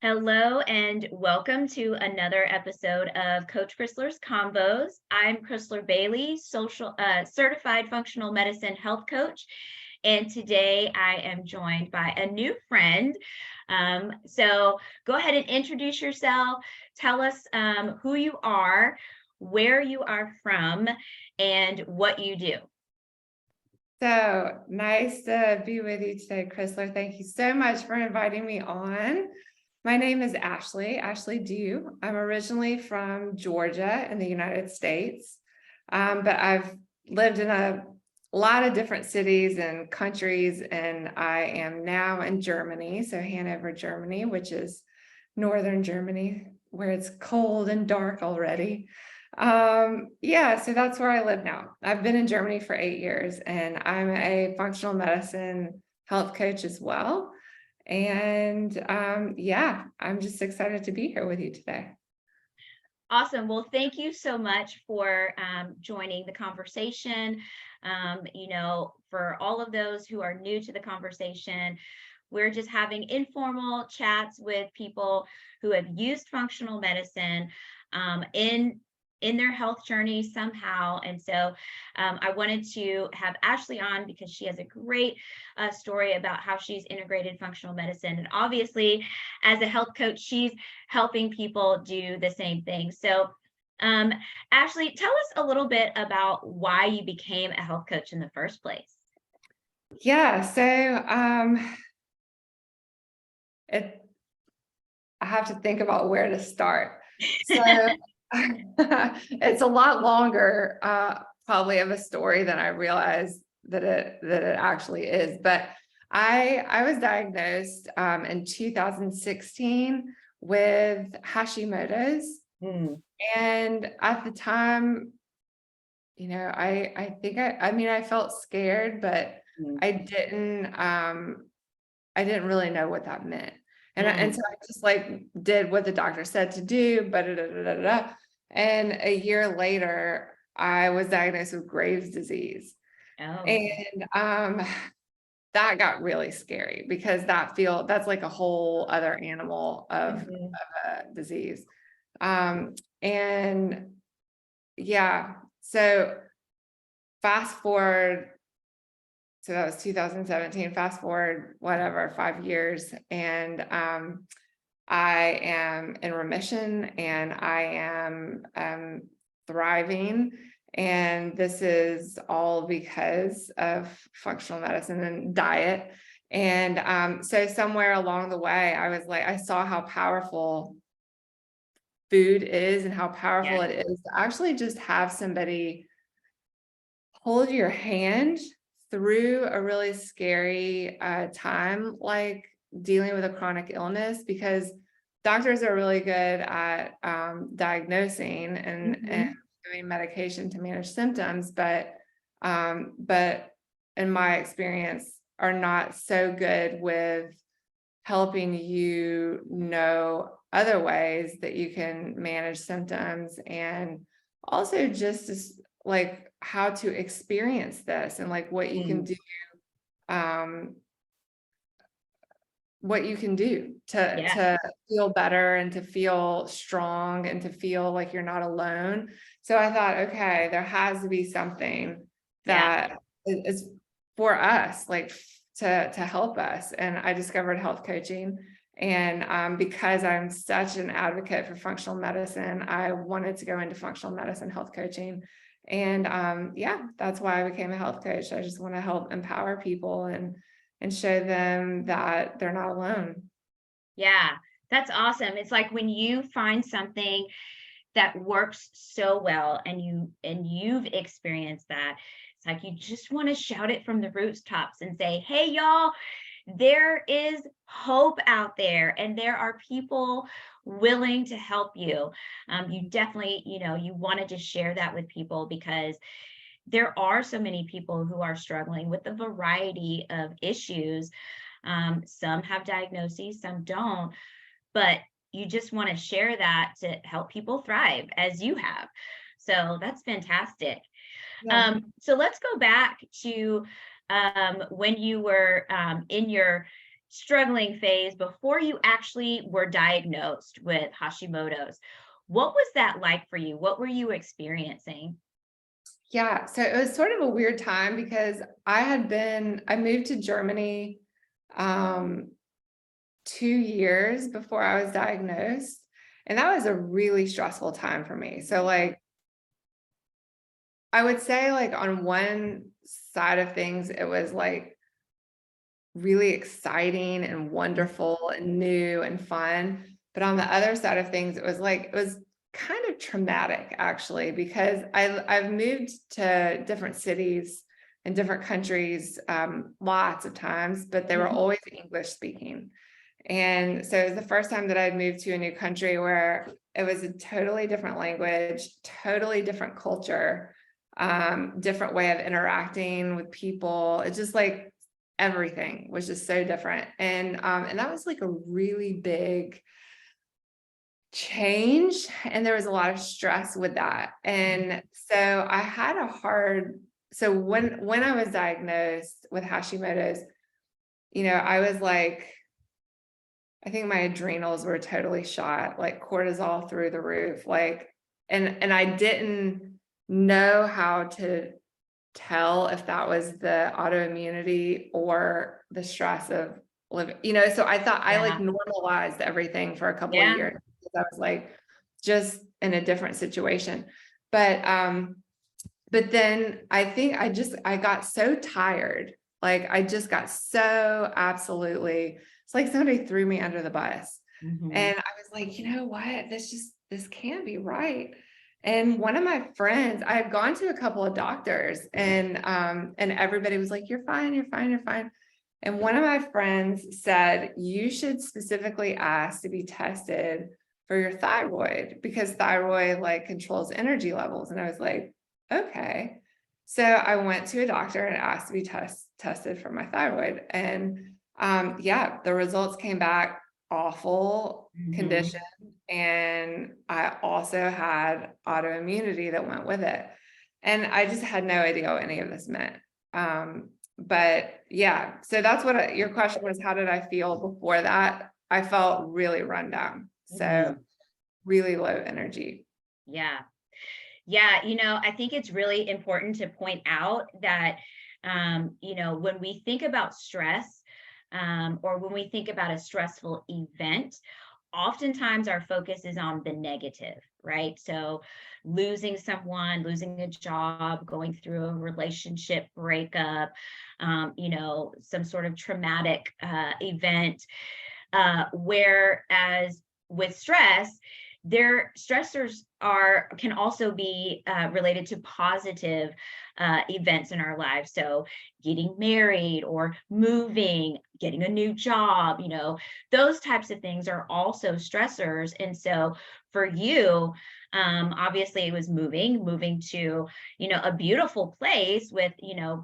Hello and welcome to another episode of Coach Krisler's Convos. I'm Krisler Bailey, certified functional medicine health coach, and today I am joined by a new friend. So go ahead and introduce yourself. Tell us who you are, where you are from, and what you do. So nice to be with you today, Krisler. Thank you so much for inviting me on. My name is Ashley Dew. I'm originally from Georgia in the United States, but I've lived in a lot of different cities and countries, and I am now in Germany, so Hanover, Germany, which is northern Germany, where it's cold and dark already. So that's where I live now. I've been in Germany for 8 years, and I'm a functional medicine health coach as well. And I'm just excited to be here with you today. Awesome. Well, thank you so much for joining the conversation. For all of those who are new to the conversation, we're just having informal chats with people who have used functional medicine in their health journey somehow. And so I wanted to have Ashley on because she has a great story about how she's integrated functional medicine. And obviously, as a health coach, she's helping people do the same thing. So Ashley, tell us a little bit about why you became a health coach in the first place. I have to think about where to start. So it's a lot longer, probably of a story than I realized that it actually is. But I was diagnosed in 2016 with hashimotos, and at the time, I felt scared, but I didn't really know what that meant. And so I just did what the doctor said to do, and a year later, I was diagnosed with Graves' disease. Oh. And that got really scary because that's like a whole other animal of a disease. So fast forward, so that was 2017, fast forward, 5 years. And I am in remission, and I am thriving. And this is all because of functional medicine and diet. And so somewhere along the way, I saw how powerful food is and how powerful it is to actually just have somebody hold your hand through a really scary time, like dealing with a chronic illness, because doctors are really good at diagnosing and giving medication to manage symptoms, but in my experience, are not so good with helping you know other ways that you can manage symptoms, and also just how to experience this and what you can do, to feel better and to feel strong and to feel like you're not alone. So I thought, okay, there has to be something that is for us, to help us. And I discovered health coaching. And because I'm such an advocate for functional medicine, I wanted to go into functional medicine health coaching. And that's why I became a health coach. I just want to help empower people and show them that they're not alone. Yeah, that's awesome. It's like when you find something that works so well and you've experienced that, it's like you just want to shout it from the rooftops and say, hey, y'all, there is hope out there, and there are people willing to help you. You definitely, you want to just share that with people, because there are so many people who are struggling with a variety of issues. Some have diagnoses, some don't, but you just want to share that to help people thrive as you have. So that's fantastic. So let's go back to when you were in your struggling phase before you actually were diagnosed with Hashimoto's. What was that like for you? What were you experiencing? Yeah, so it was sort of a weird time because I moved to Germany 2 years before I was diagnosed. And that was a really stressful time for me. So like, I would say like on one side of things, it was like really exciting and wonderful and new and fun. But on the other side of things, it was kind of traumatic actually, because I've moved to different cities and different countries lots of times, but they were Mhm. always English speaking. And so it was the first time that I'd moved to a new country where it was a totally different language, totally different culture, different way of interacting with people. It's just like everything was just so different. And that was like a really big change. And there was a lot of stress with that. And so I had a hard, so when I was diagnosed with Hashimoto's, I was like, I think my adrenals were totally shot, like cortisol through the roof, like, and I didn't know how to tell if that was the autoimmunity or the stress of living, so I thought I like Yeah. normalized everything for a couple of Yeah. years because I was like just in a different situation. But then I think I got so tired. Like I just got so absolutely, it's like somebody threw me under the bus. Mhm. And I was like, you know what? This can't be right. And one of my friends, I had gone to a couple of doctors and everybody was like, you're fine, you're fine, you're fine. And one of my friends said, you should specifically ask to be tested for your thyroid because thyroid like controls energy levels. And I was like, okay. So I went to a doctor and asked to be tested for my thyroid. And yeah, the results came back awful condition. Mhm. And I also had autoimmunity that went with it. And I just had no idea what any of this meant. But yeah, so that's what your question was, how did I feel before that? I felt really run down. So Mhm. really low energy. Yeah. Yeah, I think it's really important to point out that, when we think about stress, or when we think about a stressful event, oftentimes our focus is on the negative, right? So, losing someone, losing a job, going through a relationship breakup, some sort of traumatic event. Whereas with stress, their stressors can also be related to positive events in our lives. So getting married or moving, getting a new job, those types of things are also stressors. And so for you, obviously it was moving to, a beautiful place with,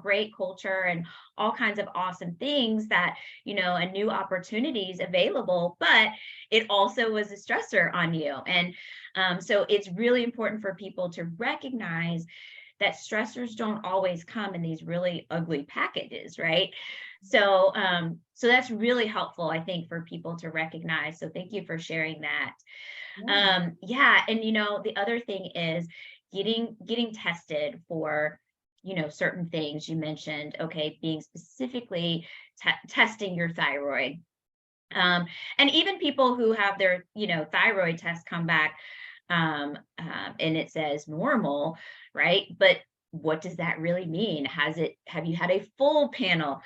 great culture and all kinds of awesome things that, and new opportunities available, but it also was a stressor on you. And so it's really important for people to recognize that stressors don't always come in these really ugly packages, right? So that's really helpful, I think, for people to recognize. So thank you for sharing that. Yeah. Yeah, and the other thing is getting tested for certain things. You mentioned, okay, being specifically testing your thyroid. um, and even people who have their thyroid test come back, and it says normal, right? But what does that really mean? Have you had a full panel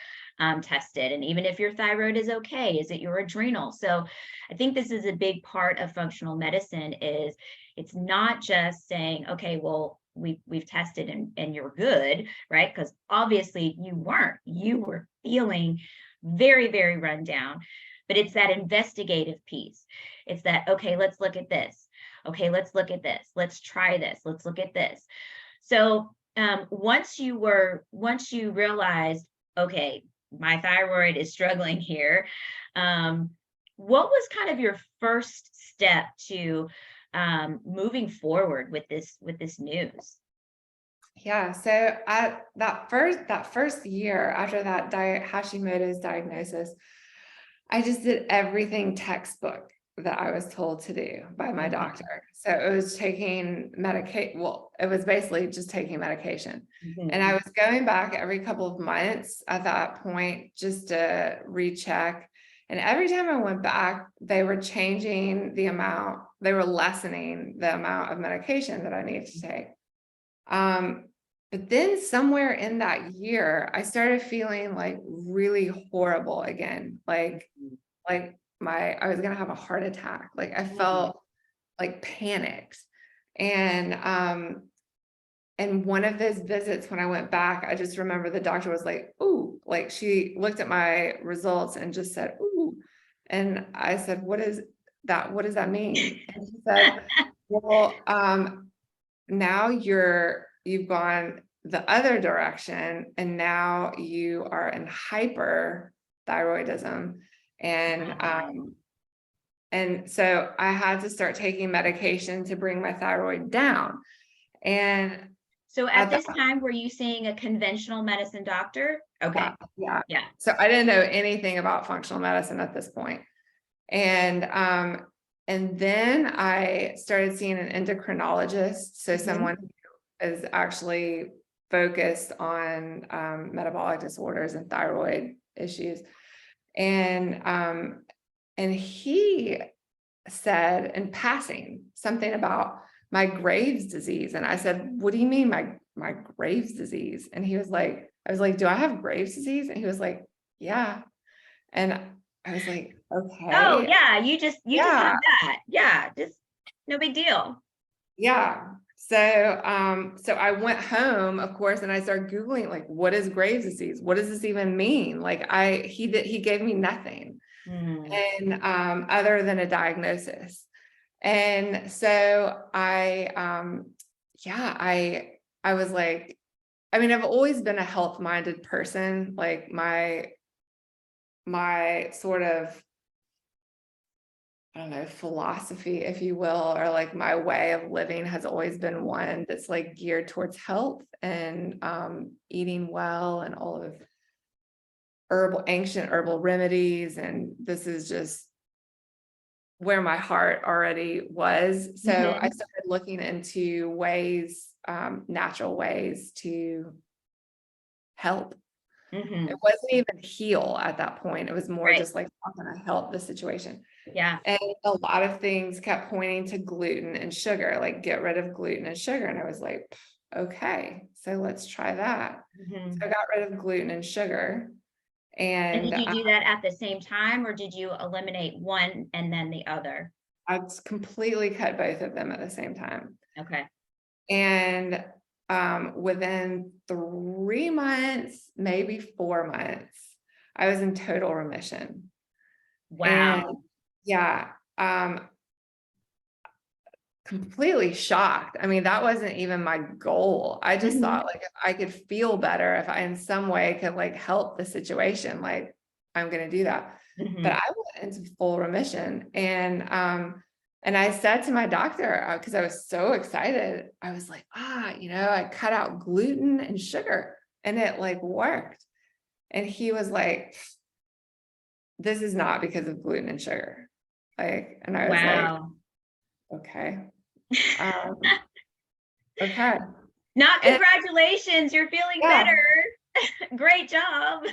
tested? And even if your thyroid is okay, is it your adrenal? So I think this is a big part of functional medicine. Is it's not just saying, okay, well, we've tested and you're good, right? Because obviously you weren't. You were feeling very, very run down. But it's that investigative piece. It's that, okay, let's look at this. Okay, let's look at this. Let's try this. Let's look at this. So once you realized, okay, my thyroid is struggling here, um, what was kind of your first step to moving forward with this news? Yeah. So that first year after that Hashimoto's diagnosis, I just did everything textbook that I was told to do by my Mhm. doctor. So it was taking it was basically just taking medication. And I Mhm. was going back every couple of months at that point just to recheck. And every time I went back, they were changing the amount, they were lessening the amount of medication that I needed to take. But then somewhere in that year, I started feeling like really horrible again. Like I was gonna have a heart attack. Like I Mhm. felt like panicked. And one of those visits when I went back, I just remember the doctor was like, "Ooh," like she looked at my results and just said, "Ooh." And I said, "What is that? What does that mean?" And she said, "Well, now you've gone the other direction, and now you are in hyperthyroidism." And Wow. and so I had to start taking medication to bring my thyroid down. And So at at this that, time, were you seeing a conventional medicine doctor? yeah, Okay. yeah. Yeah. So I didn't know anything about functional medicine at this point. And then I started seeing an endocrinologist, so Mhm. someone who is actually focused on metabolic disorders and thyroid issues. And he said in passing something about my Graves' disease. And I said, "What do you mean my Graves' disease?" And he was like, I was like, "Do I have Graves' disease?" And he was like, "Yeah." And I was like, Oh, "Okay, yeah, you just yeah, had that. Yeah, just no big deal. yeah." So I went home, of course, and I started Googling, like, what is Graves' disease? What does this even mean? Like he gave me nothing, Mm. and other than a diagnosis. And so yeah, I was like, I mean, I've always been a health-minded person. Like my sort of, I don't know, philosophy, if you will, or like my way of living has always been one that's like geared towards health and eating well and all of ancient herbal remedies. And this is just where my heart already was. So I Mhm. started looking into ways, natural ways to help. It Mhm. wasn't even heal at that point. It was more Right. just like, how can I help the situation? Yeah. And a lot of things kept pointing to gluten and sugar, like get rid of gluten and sugar. And I was like, okay, so let's try that. So I Mhm. got rid of gluten and sugar. And And did you do that at the same time, or did you eliminate one and then the other? I completely cut both of them at the same time. Okay. And within 3 months, maybe 4 months, I was in total remission. And Wow. yeah, um, completely shocked. I mean, that wasn't even my goal. I just Mhm. thought like if I could feel better, if I in some way could like help the situation, like I'm gonna do that. But Mhm. I went into full remission. And I said to my doctor, because I was so excited, I was like, I cut out gluten and sugar and it like worked. And he was like, "This is not because of gluten and sugar." Like, and I was like, Wow. okay. Um, okay. Not And congratulations, you're feeling yeah, better. Great job.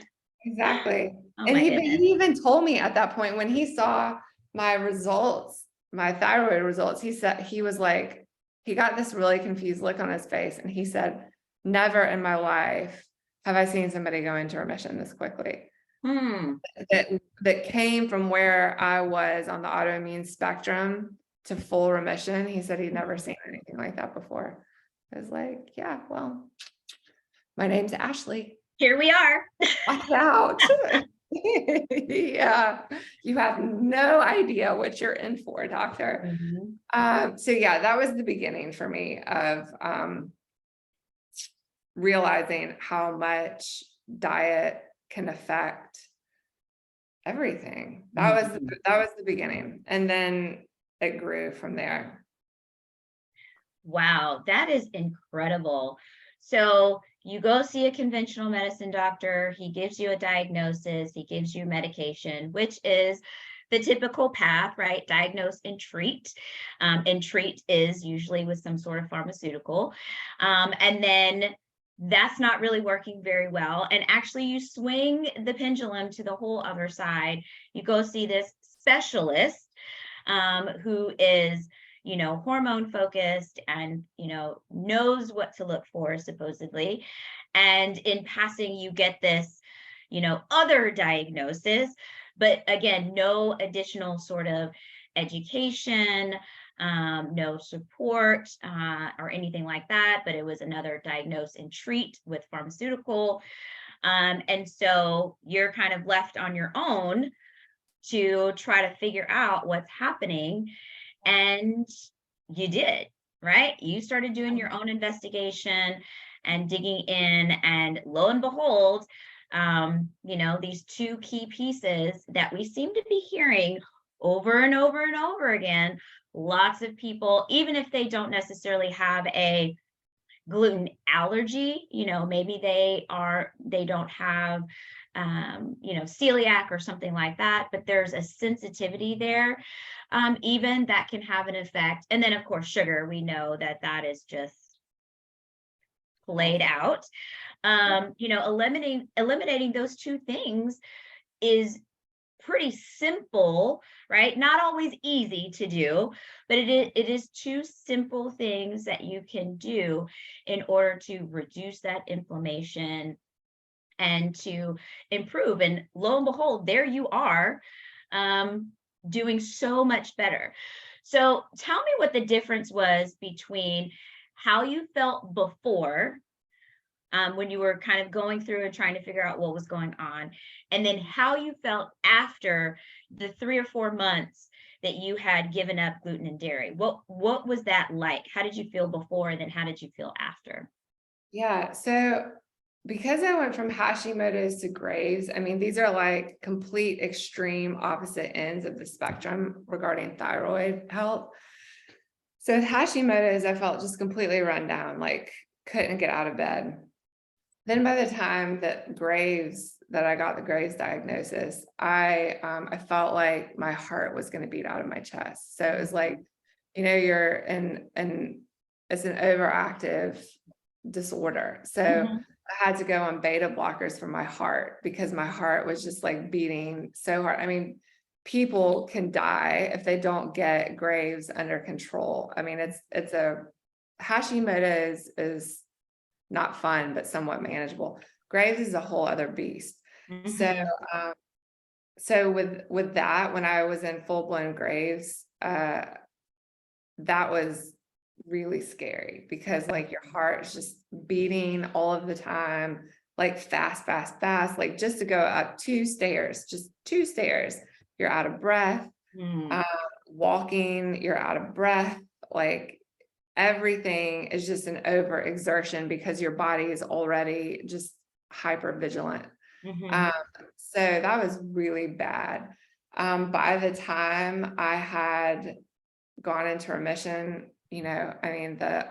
exactly. Oh And my he goodness. he even told me at that point when he saw my results, my thyroid results, he said he was like, he got this really confused look on his face, and he said, "Never in my life have I seen somebody go into remission this quickly." Hmm. That came from where I was on the autoimmune spectrum to full remission. He said he'd never seen anything like that before. I was like, yeah, well, my name's Ashley. Here we are. Watch out. Yeah, you have no idea what you're in for, doctor. Mhm. So yeah, that was the beginning for me of realizing how much diet can affect everything. Mhm. That was the beginning, and then it grew from there. Wow, that is incredible. So you go see a conventional medicine doctor, he gives you a diagnosis, he gives you medication, which is the typical path, right? Diagnose and treat. And treat is usually with some sort of pharmaceutical. And then that's not really working very well. And actually, you swing the pendulum to the whole other side. You go see this specialist who is, hormone focused and, knows what to look for, supposedly. And in passing, you get this, other diagnosis, but again, no additional sort of education, no support or anything like that, but it was another diagnose and treat with pharmaceutical. And so you're kind of left on your own to try to figure out what's happening. And you did, right? You started doing your own investigation and digging in, and lo and behold, these two key pieces that we seem to be hearing over and over and over again. Lots of people, even if they don't necessarily have a gluten allergy, maybe they don't have celiac or something like that, but there's a sensitivity there, even that can have an effect. And then of course sugar, we know that is just played out. Eliminating those two things is pretty simple, right? Not always easy to do, but it is two simple things that you can do in order to reduce that inflammation and to improve. And lo and behold, there you are, doing so much better. So tell me what the difference was between how you felt before, when you were kind of going through and trying to figure out what was going on, and then how you felt after the 3 or 4 months that you had given up gluten and dairy. What was that like? How did you feel before, and then how did you feel after? Yeah. So because I went from Hashimoto's to Graves', I mean, these are like complete extreme opposite ends of the spectrum regarding thyroid health. So with Hashimoto's, I felt just completely run down, like couldn't get out of bed. Then by the time that I got the Graves' diagnosis, I felt like my heart was going to beat out of my chest. So it was like, you're in it's an overactive disorder. So I had to go on beta blockers for my heart because my heart was just like beating so hard. I mean, people can die if they don't get Graves' under control. I mean, it's a Hashimoto's is not fun, but somewhat manageable. Graves' is a whole other beast. So with that, when I was in full blown Graves', that was really scary because like your heart is just beating all of the time, like fast, like just to go up 2 stairs, just 2 stairs, you're out of breath. Walking, you're out of breath, like everything is just an overexertion because your body is already just hyper vigilant. So that was really bad. By the time I had gone into remission, I mean, my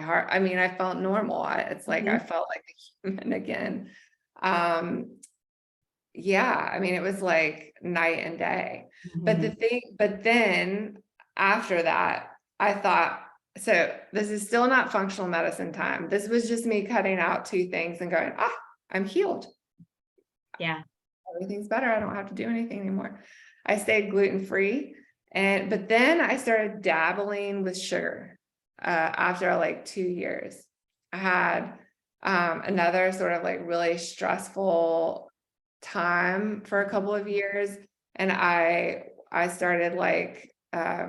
heart, I mean, I felt normal. It's like, I felt like a human again. Yeah, I mean, it was like night and day. But then after that, I thought, so this is still not functional medicine time. This was just me cutting out 2 things and going, I'm healed. Yeah. Everything's better. I don't have to do anything anymore. I stayed gluten-free. But then I started dabbling with sugar, after like 2 years. I had, another sort of like really stressful time for a couple of years. And I started like, I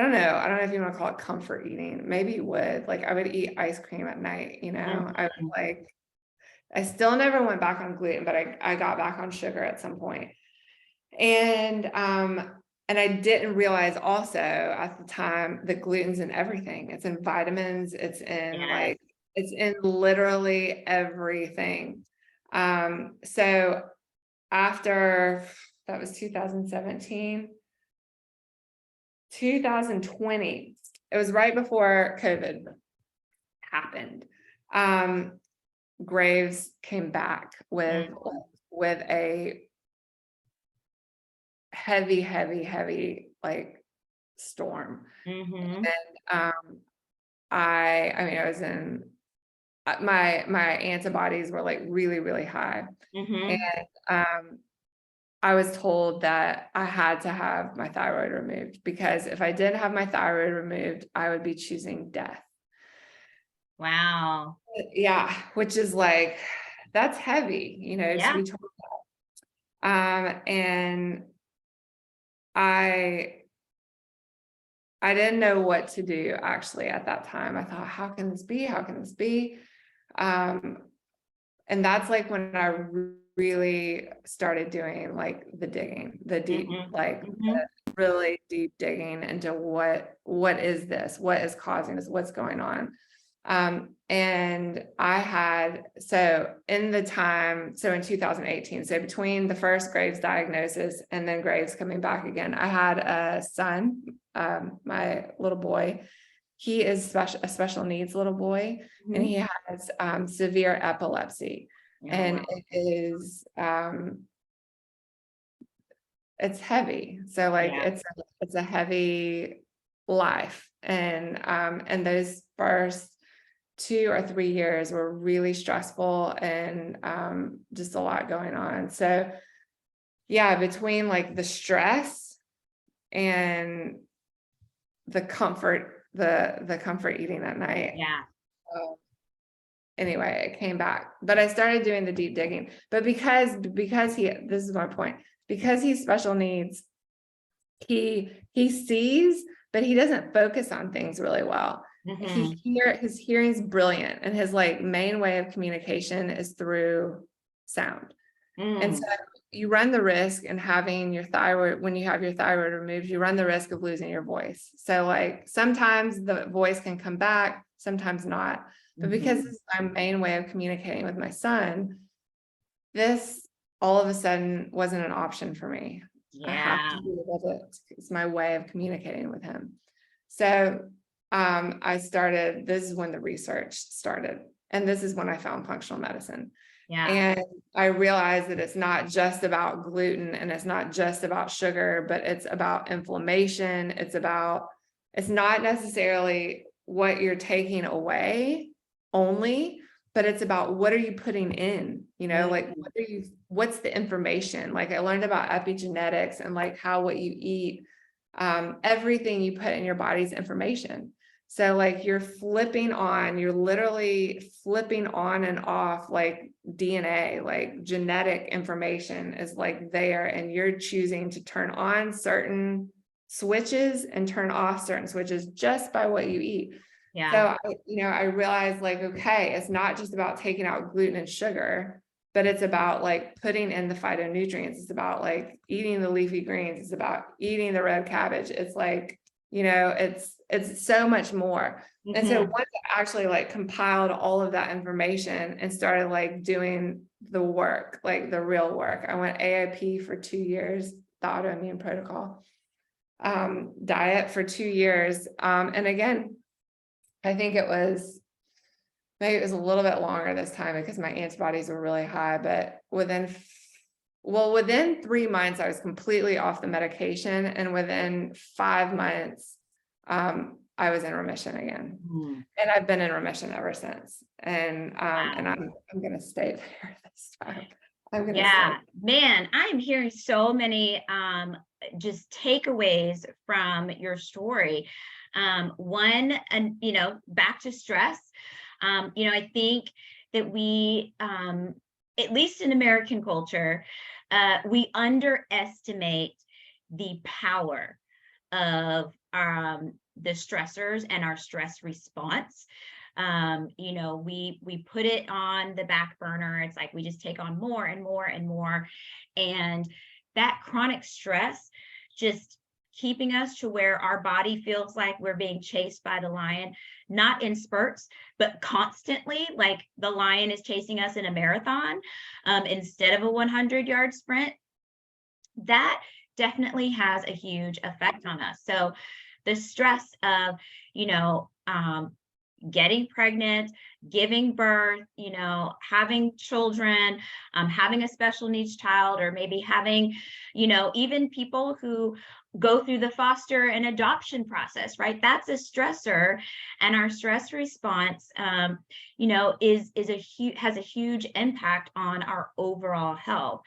don't know if you want to call it comfort eating. Maybe you would. Like I would eat ice cream at night, I would like, I still never went back on gluten, but I got back on sugar at some point. And I didn't realize also at the time that gluten's in everything. It's in vitamins, it's in like, it's in literally everything. So after that was 2017, 2020, it was right before COVID happened. Graves came back with a heavy like storm. Mm-hmm. And I mean, I was in my antibodies were like really high. Mm-hmm. And I was told that I had to have my thyroid removed, because if I didn't have my thyroid removed, I would be choosing death. Wow. Yeah, which is like, that's heavy, you know, to Yeah. be told that. And I didn't know what to do actually at that time. I thought, how can this be? How can this be? And that's like when I really started doing like the digging, the deep, Mm-hmm. like Mm-hmm. really deep digging into what is this? What is causing this? What's going on? And I had, so in the time, so in 2018, so between the first Graves diagnosis and then Graves coming back again, I had a son, my little boy. He is a special needs little boy, and he has severe epilepsy. Oh, And wow. it is, it's heavy. So like Yeah. it's a heavy life. And those first 2 or 3 years were really stressful, and just a lot going on. So yeah, between like the stress and the comfort, the comfort eating at night. Yeah. Anyway, it came back, but I started doing the deep digging. But because this is my point, because he's special needs, he sees, but he doesn't focus on things really well. Mm-hmm. His hearing's brilliant, and his like main way of communication is through sound. And so you run the risk in having your thyroid, when you have your thyroid removed, you run the risk of losing your voice. So like sometimes the voice can come back, sometimes not. But because this is my main way of communicating with my son, this all of a sudden wasn't an option for me. I have Yeah. to be able to, it's my way of communicating with him. So I started, this is when the research started. And this is when I found functional medicine. Yeah. And I realized that it's not just about gluten, and it's not just about sugar, but it's about inflammation. It's not necessarily what you're taking away only, but it's about what are you putting in, you know, like what's the information? Like I learned about epigenetics and like how what you eat, everything you put in your body's information. So like you're literally flipping on and off like DNA, like genetic information is like there, and you're choosing to turn on certain switches and turn off certain switches just by what you eat. Yeah. So, I realized like, okay, it's not just about taking out gluten and sugar, but it's about like putting in the phytonutrients. It's about like eating the leafy greens. It's about eating the red cabbage. It's like, it's so much more. And so once I actually like compiled all of that information and started like doing the work, like the real work, I went AIP for 2 years, the autoimmune protocol, diet for 2 years. And again, I think maybe it was a little bit longer this time because my antibodies were really high, but within 3 months, I was completely off the medication. And within 5 months, I was in remission again. And I've been in remission ever since. And I'm going to stay there this time. Yeah, man, I'm hearing so many just takeaways from your story. One, and back to stress. I think that we, at least in American culture, we underestimate the power of the stressors and our stress response. We put it on the back burner. It's like we just take on more and more and more. And that chronic stress just keeping us to where our body feels like we're being chased by the lion, not in spurts, but constantly, like the lion is chasing us in a marathon instead of a 100-yard sprint. That definitely has a huge effect on us. So the stress of, you know, getting pregnant, giving birth, you know, having children, having a special needs child, or maybe having, you know, even people who go through the foster and adoption process, right? That's a stressor, and our stress response, you know, has a huge impact on our overall health.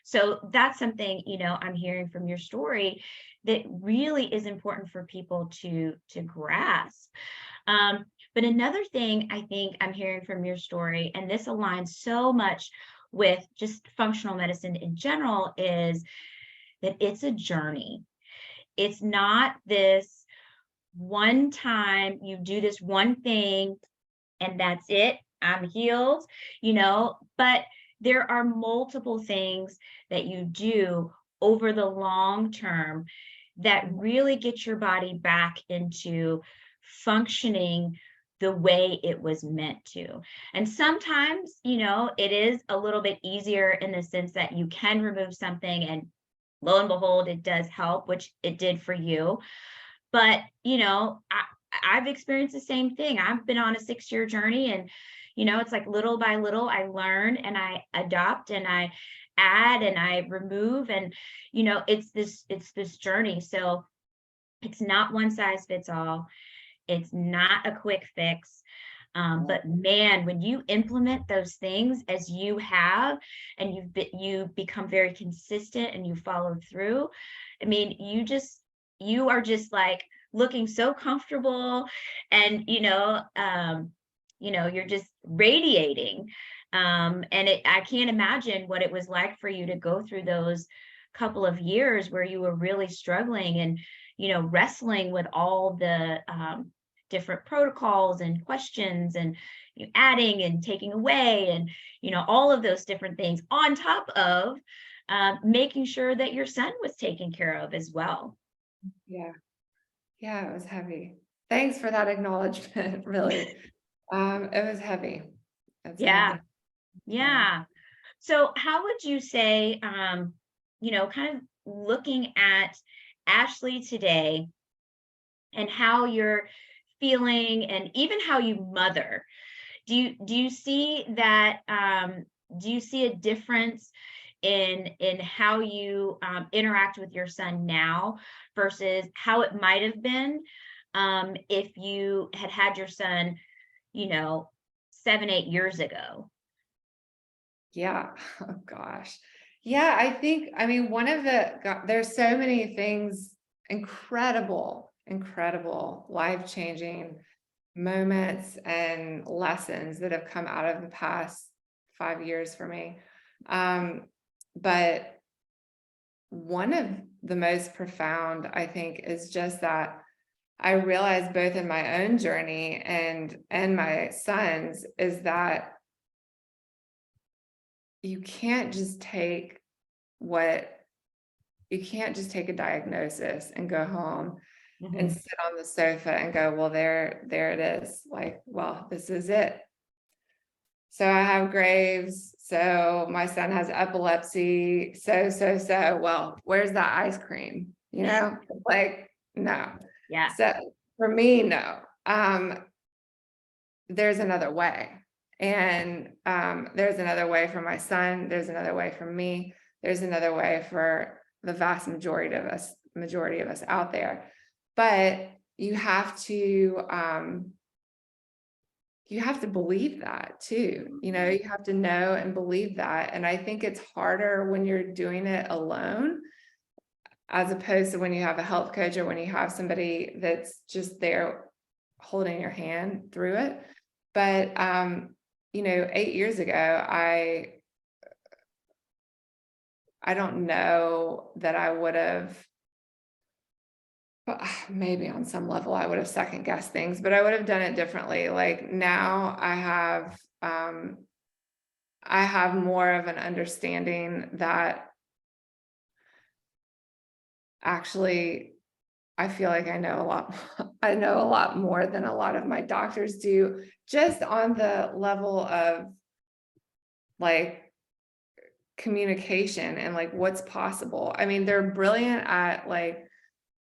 So that's something, you know, I'm hearing from your story that really is important for people to grasp. But another thing I think I'm hearing from your story, and this aligns so much with just functional medicine in general, is that it's a journey. It's not this one time you do this one thing and that's it, I'm healed, you know, but there are multiple things that you do over the long term that really get your body back into functioning the way it was meant to. And sometimes, you know, it is a little bit easier in the sense that you can remove something and lo and behold, it does help, which it did for you. But, you know, I've experienced the same thing. I've been on a 6-year journey, and, you know, it's like little by little, I learn and I adopt and I add and I remove. And, you know, it's this journey. So it's not one size fits all. It's not a quick fix. But man, when you implement those things as you have, and you become very consistent and you follow through, I mean, you are just like looking so comfortable, and you know, you're just radiating. And I can't imagine what it was like for you to go through those couple of years where you were really struggling and, you know, wrestling with all the different protocols and questions, and adding and taking away, and, you know, all of those different things on top of making sure that your son was taken care of as well. Yeah. Yeah, it was heavy. Thanks for that acknowledgement, really. It was heavy. It's Yeah. heavy. Yeah. Yeah. So how would you say, you know, kind of looking at Ashley today and how you're feeling and even how you mother, do you see that, do you see a difference in how you interact with your son now versus how it might have been if you had had your son, you know, 7, 8 years ago? Yeah. Oh gosh. Yeah, I mean, there's so many things, incredible, life-changing moments and lessons that have come out of the past 5 years for me. But one of the most profound, I think, is just that I realized both in my own journey and my son's, is that you can't just take you can't just take a diagnosis and go home and Mhm. sit on the sofa and go, well, there it is. Like, well, this is it. So I have Graves. So my son has epilepsy. So, well, where's that ice cream? You know, like, no. Yeah. So for me, no. There's another way. And there's another way for my son. There's another way for me. There's another way for the vast majority of us out there. But you have to believe that too. You know, you have to know and believe that. And I think it's harder when you're doing it alone, as opposed to when you have a health coach or when you have somebody that's just there holding your hand through it. But you know, 8 years ago, I don't know that I would have, maybe on some level I would have second guessed things, but I would have done it differently. Like now I have more of an understanding that actually I feel like I know a lot. I know a lot more than a lot of my doctors do, just on the level of like communication and like what's possible. I mean, they're brilliant at like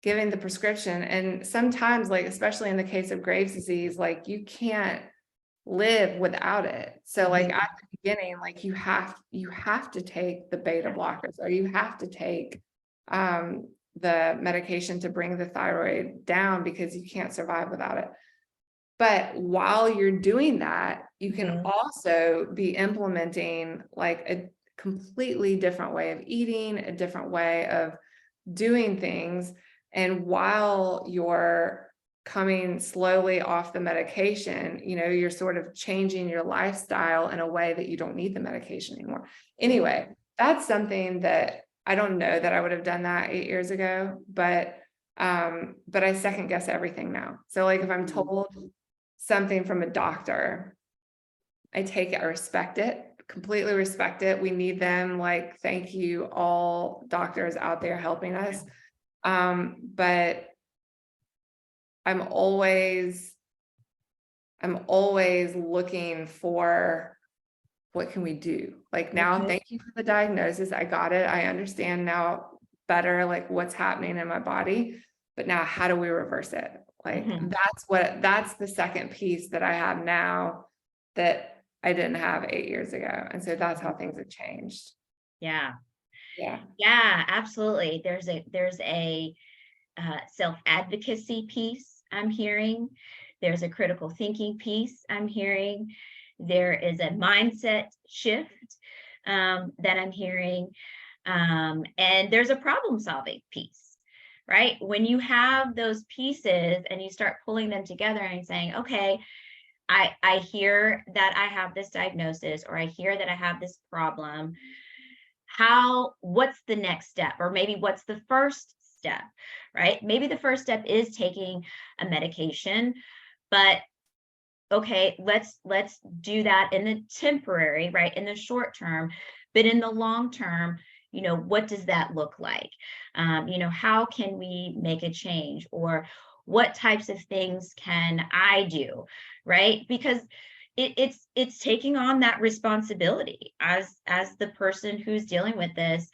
giving the prescription. And sometimes, like, especially in the case of Graves' disease, like you can't live without it. So like at the beginning, like you have to take the beta blockers, or you have to take the medication to bring the thyroid down, because you can't survive without it. But while you're doing that, you can also be implementing like a completely different way of eating, a different way of doing things. And while you're coming slowly off the medication, you know, you're sort of changing your lifestyle in a way that you don't need the medication anymore. Anyway, that's something that I don't know that I would have done that 8 years ago, but I second guess everything now. So like if I'm told something from a doctor, I take it, I respect it, completely respect it. We need them. Like, thank you, all doctors out there helping us. But I'm always looking for, what can we do? Like now, thank you for the diagnosis. I got it. I understand now better, like what's happening in my body, but now how do we reverse it? Like that's the second piece that I have now that I didn't have 8 years ago. And so that's how things have changed. Yeah. Yeah. Yeah, absolutely. There's a self-advocacy piece I'm hearing. There's a critical thinking piece I'm hearing. There is a mindset shift that I'm hearing. And there's a problem solving piece, right? When you have those pieces and you start pulling them together and saying, okay, I hear that I have this diagnosis, or I hear that I have this problem. What's the next step? Or maybe what's the first step, right? Maybe the first step is taking a medication, but okay, let's do that in the temporary, right? In the short term, but in the long term, you know, what does that look like? You know, how can we make a change, or what types of things can I do, right? Because it's taking on that responsibility as the person who's dealing with this.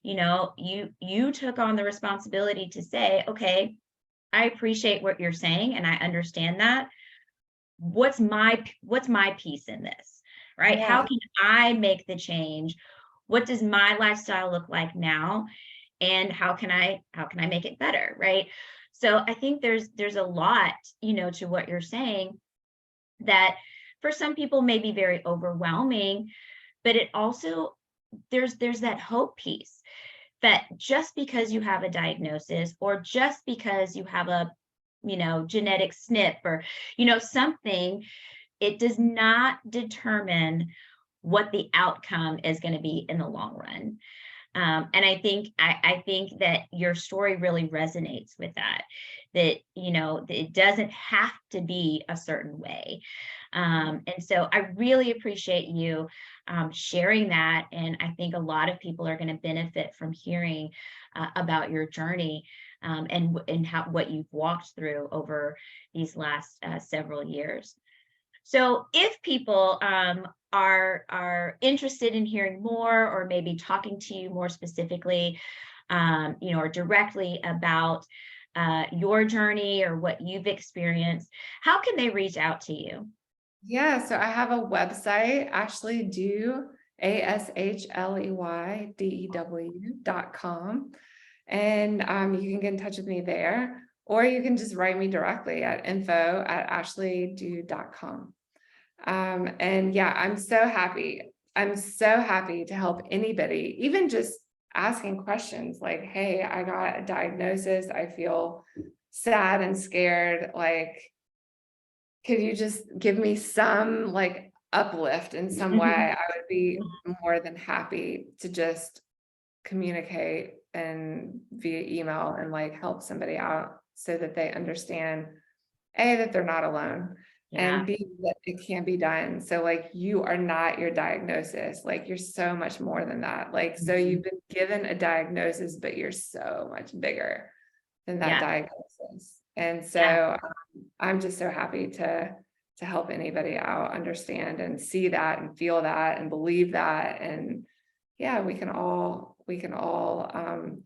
You know, you took on the responsibility to say, okay, I appreciate what you're saying and I understand that. What's my piece in this, right? Yeah. How can I make the change? What does my lifestyle look like now? And how can I make it better, right? So I think there's a lot, you know, to what you're saying, that for some people may be very overwhelming, but it also, there's that hope piece, that just because you have a diagnosis, or just because you have a, you know, genetic SNP, or, you know, something, it does not determine what the outcome is going to be in the long run. And I think that your story really resonates with that, you know, it doesn't have to be a certain way. And so I really appreciate you sharing that. And I think a lot of people are going to benefit from hearing about your journey, and what you've walked through over these last several years. So if people are interested in hearing more, or maybe talking to you more specifically, you know, or directly about your journey or what you've experienced, how can they reach out to you? Yeah, so I have a website, Ashley Dew, ASHLEYDEW.com. And you can get in touch with me there, or you can just write me directly at info@ashleydew.com. And yeah, I'm so happy. I'm so happy to help anybody, even just asking questions like, hey, I got a diagnosis. I feel sad and scared. Like, could you just give me some like uplift in some way? I would be more than happy to just communicate and via email and like help somebody out, so that they understand A, that they're not alone, Yeah. and B, that it can be done. So like, you are not your diagnosis, like you're so much more than that. Like, so you've been given a diagnosis, but you're so much bigger than that diagnosis. And so I'm just so happy to help anybody out understand and see that and feel that and believe that. And yeah, we can all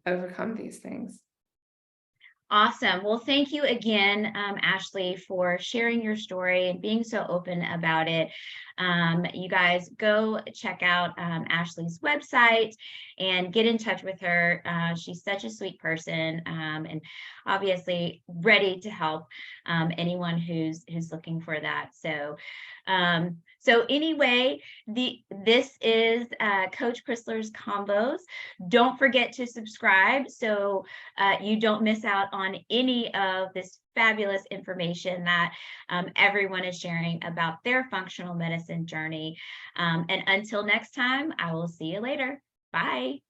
overcome these things. Awesome. Well, thank you again, Ashley, for sharing your story and being so open about it. You guys go check out Ashley's website and get in touch with her. She's such a sweet person, and obviously ready to help anyone who's looking for that. So anyway, this is Coach Krisler's Convos. Don't forget to subscribe so you don't miss out on any of this fabulous information that everyone is sharing about their functional medicine journey. And until next time, I will see you later. Bye.